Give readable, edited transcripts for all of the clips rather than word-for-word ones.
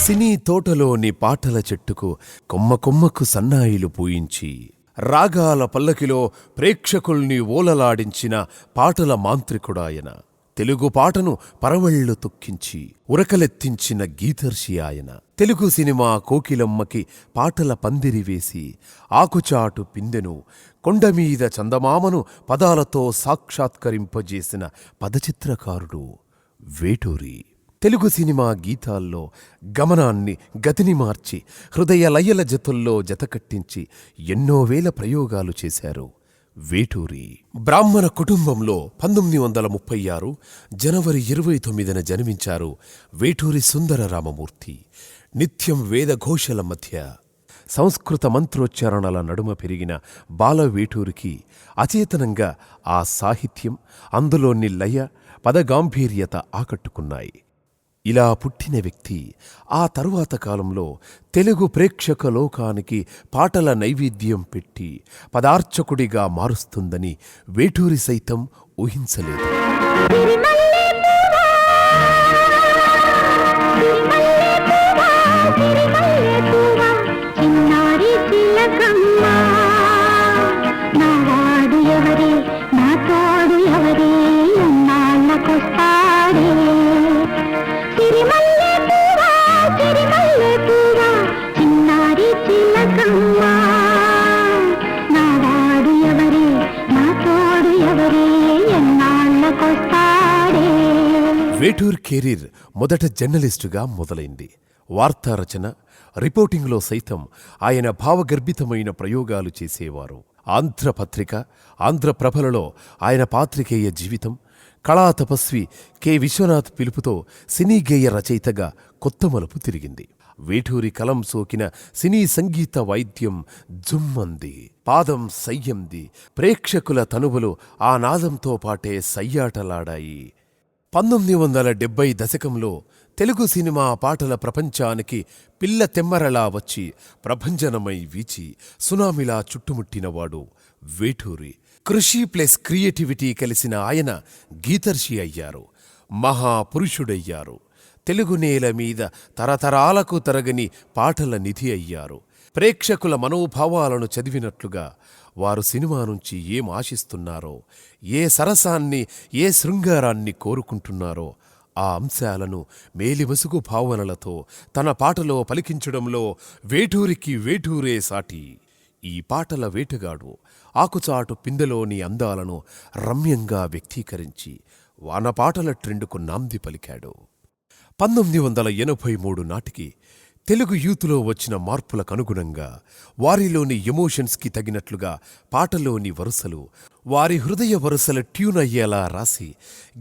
సినీ తోటలోని పాటల చెట్టుకు కొమ్మ కొమ్మకు సన్నాయిలు పూయించి రాగాల పల్లకిలో ప్రేక్షకుల్ని ఓలలాడించిన పాటల మాంత్రికుడాయన. తెలుగు పాటను పరవళ్ళు తొక్కించి ఉరకలెత్తించిన గీతర్షి ఆయన. తెలుగు సినిమా కోకిలమ్మకి పాటల పందిరి వేసి ఆకుచాటు పిందెను కొండమీద చందమామను పదాలతో సాక్షాత్కరింపజేసిన పదచిత్రకారుడు వేటూరి. తెలుగు సినిమా గీతాల్లో గమనాన్ని గతిని మార్చి హృదయ లయల జతుల్లో జతకట్టించి ఎన్నో వేల ప్రయోగాలు చేశారు వేటూరి. బ్రాహ్మణ కుటుంబంలో 1936 జనవరి 29న జన్మించారు వేటూరి సుందర రామమూర్తి. నిత్యం వేదఘోషల మధ్య సంస్కృత మంత్రోచ్చారణల నడుమ పెరిగిన బాల వేటూరికి అచేతనంగా ఆ సాహిత్యం, అందులోని లయ, పదగాంభీర్యత ఆకట్టుకున్నాయి. ఇలా పుట్టిన వ్యక్తి ఆ తరువాత కాలంలో తెలుగు ప్రేక్షక లోకానికి పాటల నైవేద్యం పెట్టి పదార్చకుడిగా మారుస్తుందని వేటూరి సైతం ఊహించలేదు. వేటూర్ కెరీర్ మొదట జర్నలిస్టుగా మొదలైంది. వార్తారచన, రిపోర్టింగ్లో సైతం ఆయన భావగర్భితమైన ప్రయోగాలు చేసేవారు. ఆంధ్రపత్రిక, ఆంధ్రప్రభలలో ఆయన పాత్రికేయ జీవితం, కళా తపస్వి కె విశ్వనాథ్ పిలుపుతో సినీ గేయ రచయితగా కొత్త మలుపు తిరిగింది. వేటూరి కలం సోకిన సినీ సంగీత వైద్యం జుమ్మంది, పాదం సయ్యంది. ప్రేక్షకుల తనువులు ఆ నాదంతో పాటే సయ్యాటలాడాయి. 1970 దశకంలో తెలుగు సినిమా పాటల ప్రపంచానికి పిల్ల తెమ్మరలా వచ్చి ప్రభంజనమై వీచి సునామిలా చుట్టుముట్టినవాడు వేటూరి. కృషి ప్లస్ క్రియేటివిటీ కలిసిన ఆయన గీతర్షి అయ్యారు, మహాపురుషుడయ్యారు. తెలుగు నేల మీద తరతరాలకు తరగని పాటల నిధి అయ్యారు. ప్రేక్షకుల మనోభావాలను చదివినట్లుగా వారు సినిమా నుంచి ఏం ఆశిస్తున్నారో, ఏ సరసాన్ని, ఏ శృంగారాన్ని కోరుకుంటున్నారో ఆ అంశాలను మేలిమసుగు భావనలతో తన పాటలో పలికించడంలో వేటూరికి వేటూరే సాటి. ఈ పాటల వేటగాడు ఆకుచాటు పిందెలోని అందాలను రమ్యంగా వ్యక్తీకరించి వానపాటల ట్రెండుకు నాంది పలికాడు. 1983 నాటికి తెలుగు యూత్లో వచ్చిన మార్పులకు అనుగుణంగా వారిలోని ఎమోషన్స్కి తగినట్లుగా పాటలోని వరుసలు వారి హృదయ వరుసల ట్యూన్ అయ్యేలా రాసి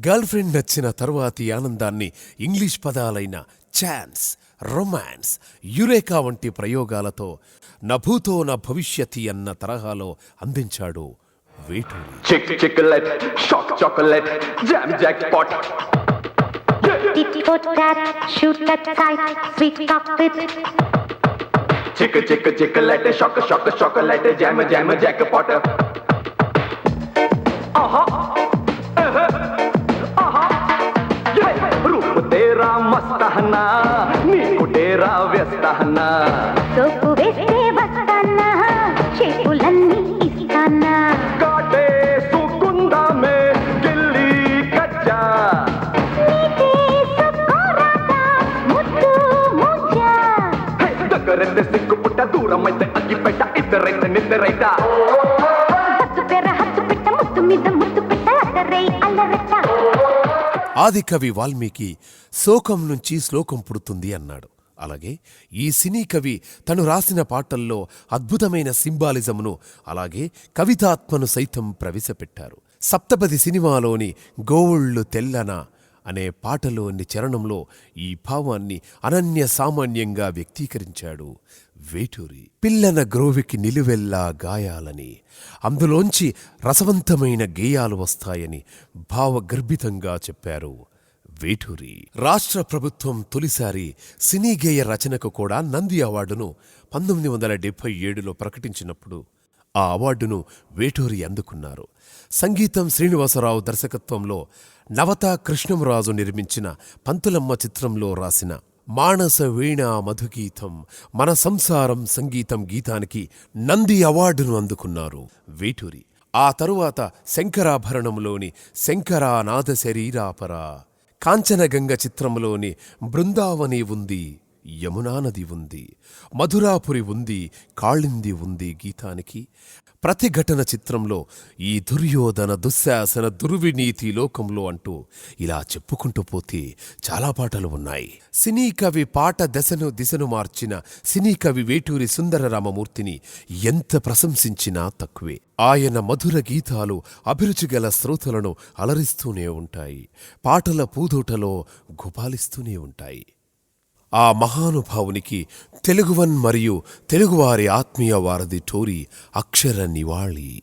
గర్ల్ఫ్రెండ్ నచ్చిన తరువాతి ఆనందాన్ని ఇంగ్లీష్ పదాలైన ఛాన్స్, రొమాన్స్, యురేకా వంటి ప్రయోగాలతో నభూతో న భవిష్యతి అన్న తరహాలో అందించాడు Veturi. Tit-for-tat, shoot that sight, sweet cockpit. Chick, chick, chick-a-let, shock, shock, chocolate, jam, jam, jackpot. रूप तेरा मस्त हना, नीकु तेरा व्यस्त हना. सोपु वेस्ते वस्ताना, शेपुलन्नी इस्ताना. काटे सुकुंदा में गिल्ली कच्चा. కరెంట్ సిక్కు పుట్ట దూరమైతే అగ్గిపెట్ట ఇద్దరైతే నిద్రైత ఆదికవి వాల్మీకి శోకం నుంచి శ్లోకం పుడుతుంది అన్నాడు. అలాగే ఈ సినీ కవి తను రాసిన పాటల్లో అద్భుతమైన సింబాలిజమును, అలాగే కవితాత్మను సైతం ప్రవేశపెట్టారు. సప్తపది సినిమాలోని గోవుళ్ళు తెల్లన అనే పాటలోని చరణంలో ఈ భావాన్ని అనన్య సామాన్యంగా వ్యక్తీకరించాడు వేటూరి. పిల్లన గ్రోవికి నిలువెల్లా గాయాలని, అందులోంచి రసవంతమైన గేయాలు వస్తాయని భావగర్భితంగా చెప్పారు వేటూరి. రాష్ట్ర ప్రభుత్వం తొలిసారి సినీ గేయ రచనకు కూడా నంది అవార్డును 1977లో ప్రకటించినప్పుడు ఆ అవార్డును వేటూరి అందుకున్నారు. సంగీతం శ్రీనివాసరావు దర్శకత్వంలో నవతా కృష్ణంరాజు నిర్మించిన పంతులమ్మ చిత్రంలో రాసిన మానస వీణ మధుగీతం మన సంసారం సంగీతం గీతానికి నంది అవార్డును అందుకున్నారు వేటూరి. ఆ తరువాత శంకరాభరణంలోని శంకరానాథ శరీరాపరా, కాంచనగంగ చిత్రంలోని బృందావని ఉంది, యమునా నది ఉంది, మధురాపురి ఉంది, కాళింది ఉంది గీతానికి. ప్రతిఘటన చిత్రంలో ఈ దుర్యోధన దుశ్శాసన దుర్వినీతి లోకంలో అంటూ ఇలా చెప్పుకుంటూ పోతే చాలా పాటలు ఉన్నాయి. సినీ కవి పాట దిశను మార్చిన సినీ కవి వేటూరి సుందరరామమూర్తిని ఎంత ప్రశంసించినా తక్కువే. ఆయన మధుర గీతాలు అభిరుచిగల శ్రోతలను అలరిస్తూనే ఉంటాయి, పాటల పూదోటలో గుపాలిస్తూనే ఉంటాయి. ఆ మహానుభావునికి తెలుగువన్ మరియు తెలుగువారి ఆత్మీయ వారధి టోరీ అక్షర నివాళి.